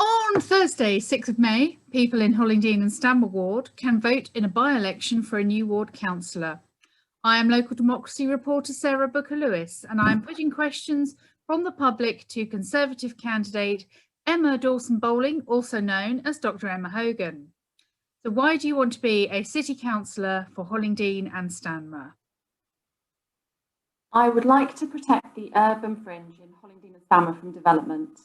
On Thursday, 6th of May, people in Hollingdean and Stanmer ward can vote in a by-election for a new ward councillor. I am local democracy reporter Sarah Booker-Lewis, and I am putting questions from the public to Conservative candidate Emma Dawson-Bowling, also known as Dr. Emma Hogan. So why do you want to be a city councillor for Hollingdean and Stanmer? I would like to protect the urban fringe in Hollingdean and Stanmer from development.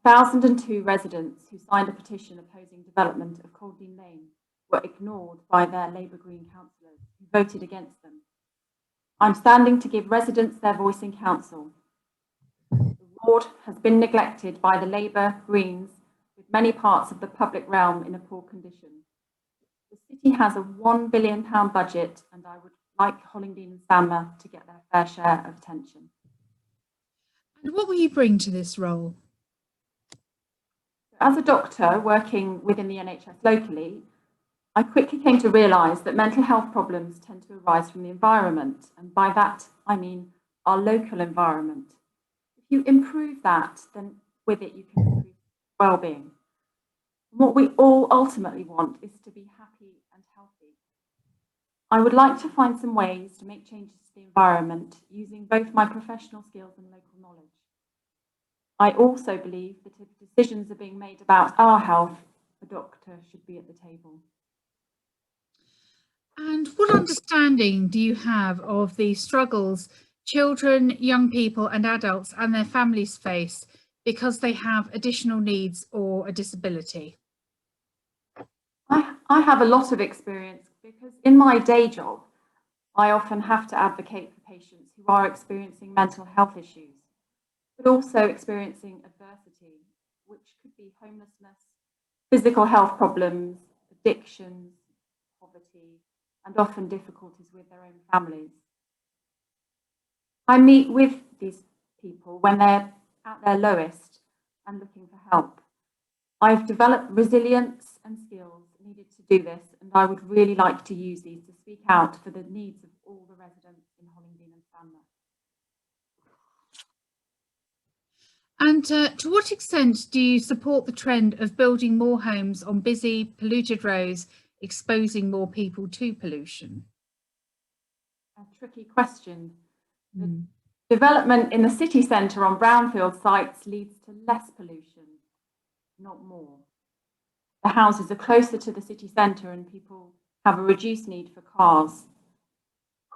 1,002 residents who signed a petition opposing development of Colddean Lane were ignored by their Labour Green councillors who voted against them. I'm standing to give residents their voice in council. The ward has been neglected by the Labour Greens, with many parts of the public realm in a poor condition. The city has a £1 billion budget, and I would like Hollingdean and Stanmer to get their fair share of attention. And what will you bring to this role? As a doctor working within the NHS locally, I quickly came to realise that mental health problems tend to arise from the environment, and by that I mean our local environment. If you improve that, then with it you can improve well-being. What we all ultimately want is to be happy and healthy. I would like to find some ways to make changes to the environment using both my professional skills and local knowledge. I also believe that if decisions are being made about our health, a doctor should be at the table. And what understanding do you have of the struggles children, young people and adults and their families face because they have additional needs or a disability? I have a lot of experience because in my day job, I often have to advocate for patients who are experiencing mental health issues, but also experiencing adversity, which could be homelessness, physical health problems, addictions, poverty, and often difficulties with their own families. I meet with these people when they're at their lowest and looking for help. I've developed resilience and skills needed to do this, and I would really like to use these to speak out for the needs of all the residents in Hollingdean and Stanmer. And to what extent do you support the trend of building more homes on busy, polluted roads, exposing more people to pollution? A tricky question. The development in the city centre on brownfield sites leads to less pollution, not more. The houses are closer to the city centre and people have a reduced need for cars.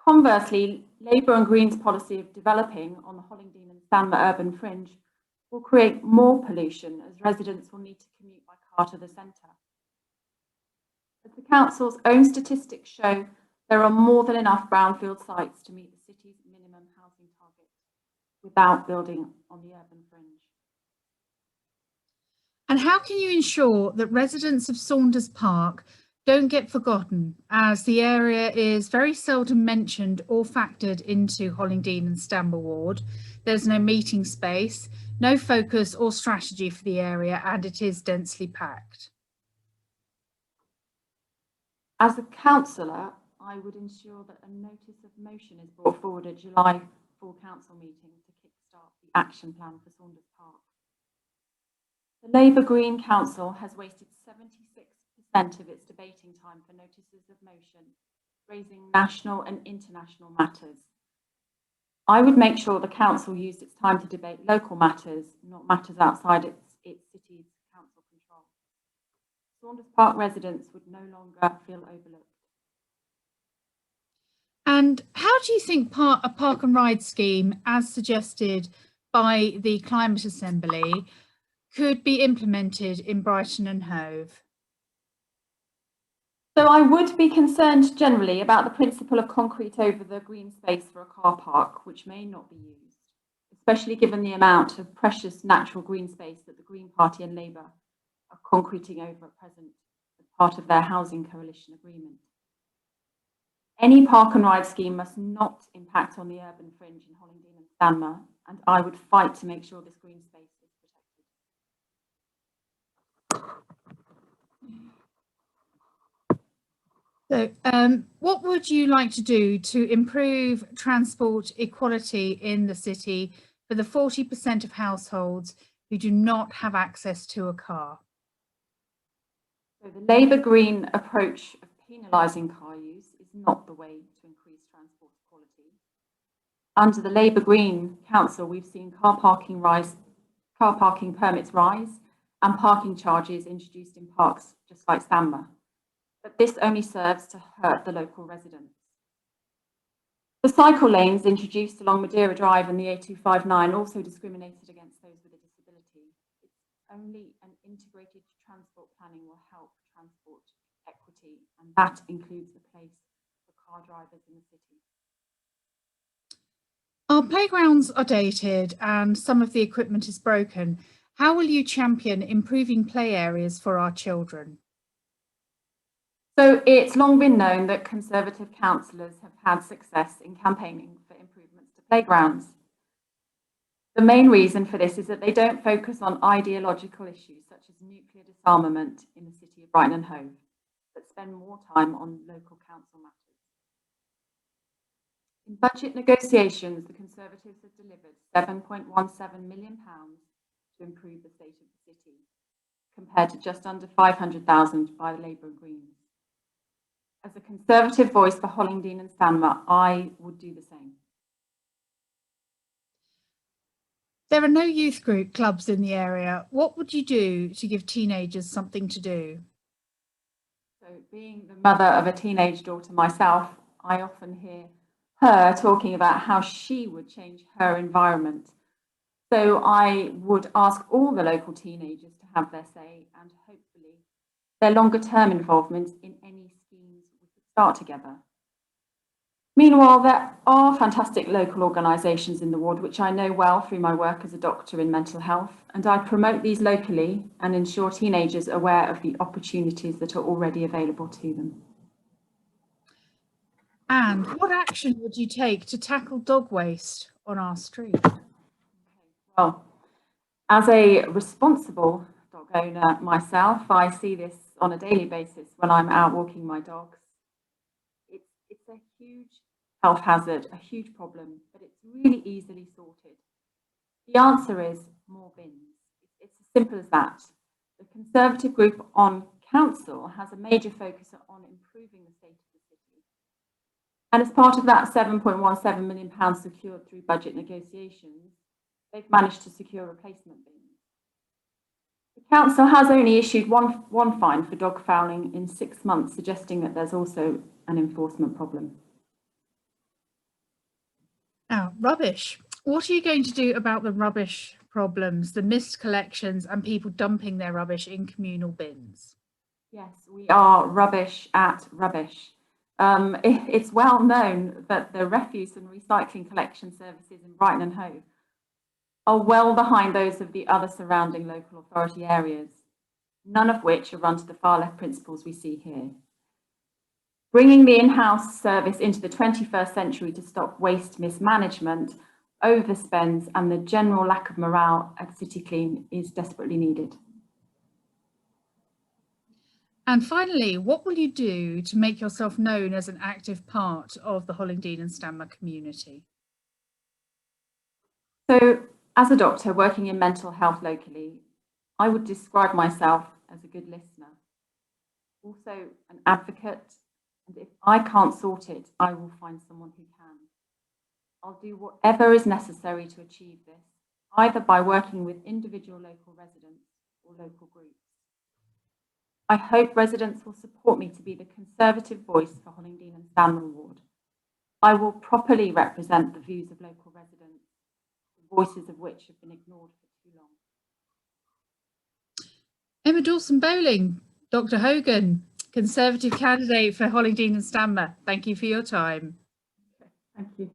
Conversely, Labour and Greens' policy of developing on the Hollingdean and Stanmer urban fringe will create more pollution as residents will need to commute by car to the centre. As the council's own statistics show, there are more than enough brownfield sites to meet the city's minimum housing target without building on the urban fringe. And how can you ensure that residents of Saunders Park don't get forgotten, as the area is very seldom mentioned or factored into Hollingdean and Stanmer ward? There's no meeting space, no focus or strategy for the area, and it is densely packed. As a councillor, I would ensure that a notice of motion is brought forward at July full council meeting to kickstart the action plan for Saunders Park. The Labour Green Council has wasted 76% of its debating time for notices of motion, raising national and international matters. I would make sure the council used its time to debate local matters, not matters outside its city's council control. Saunders Park residents would no longer feel overlooked. And how do you think a park and ride scheme, as suggested by the Climate Assembly, could be implemented in Brighton and Hove? So I would be concerned generally about the principle of concrete over the green space for a car park, which may not be used, especially given the amount of precious natural green space that the Green Party and Labour are concreting over at present as part of their housing coalition agreement. Any park and ride scheme must not impact on the urban fringe in Hollingdean and Stanmer, and I would fight to make sure this green space is protected. So what would you like to do to improve transport equality in the city for the 40% of households who do not have access to a car? So the Labour Green approach of penalising car use is not the way to increase transport quality. Under the Labour Green Council, we've seen car parking permits rise and parking charges introduced in parks just like Stanmer. But this only serves to hurt the local residents. The cycle lanes introduced along Madeira Drive and the A259 also discriminated against those with a disability. It's only an integrated transport planning will help transport equity, and that includes the place for car drivers in the city. Our playgrounds are dated and some of the equipment is broken. How will you champion improving play areas for our children? So it's long been known that Conservative councillors have had success in campaigning for improvements to playgrounds. The main reason for this is that they don't focus on ideological issues such as nuclear disarmament in the city of Brighton and Hove, but spend more time on local council matters. In budget negotiations, the Conservatives have delivered £7.17 million to improve the state of the city, compared to just under £500,000 by the Labour and Greens. As a Conservative voice for Hollingdean and Stanmer, I would do the same. There are no youth group clubs in the area. What would you do to give teenagers something to do? So, being the mother of a teenage daughter myself, I often hear her talking about how she would change her environment. So I would ask all the local teenagers to have their say and hopefully their longer term involvement in any schemes we could start together. Meanwhile, there are fantastic local organisations in the ward, which I know well through my work as a doctor in mental health, and I promote these locally and ensure teenagers are aware of the opportunities that are already available to them. And what action would you take to tackle dog waste on our street? Well, as a responsible dog owner myself, I see this on a daily basis when I'm out walking my dogs. It's a huge health hazard, a huge problem, but it's really easily sorted. The answer is more bins. It's as simple as that. The Conservative group on council has a major focus on improving the state of the city. And as part of that £7.17 million secured through budget negotiations, they've managed to secure replacement bins. The council has only issued one fine for dog fouling in 6 months, suggesting that there's also an enforcement problem. Now, rubbish. What are you going to do about the rubbish problems, the missed collections and people dumping their rubbish in communal bins? Yes, we are rubbish at rubbish. It's well known that the refuse and recycling collection services in Brighton and Hove are well behind those of the other surrounding local authority areas, none of which are run to the far left principles we see here. Bringing the in-house service into the 21st century to stop waste mismanagement, overspends and the general lack of morale at City Clean is desperately needed. And finally, what will you do to make yourself known as an active part of the Hollingdean and Stanmer community? So, as a doctor working in mental health locally, I would describe myself as a good listener, also an advocate, and if I can't sort it, I will find someone who can. I'll do whatever is necessary to achieve this, either by working with individual local residents or local groups. I hope residents will support me to be the Conservative voice for Hollingdean and Stanmer ward. I will properly represent the views of local residents, the voices of which have been ignored for too long. Emma Dawson-Bowling, Dr. Hogan, Conservative candidate for Hollingdean and Stanmer. Thank you for your time. Thank you.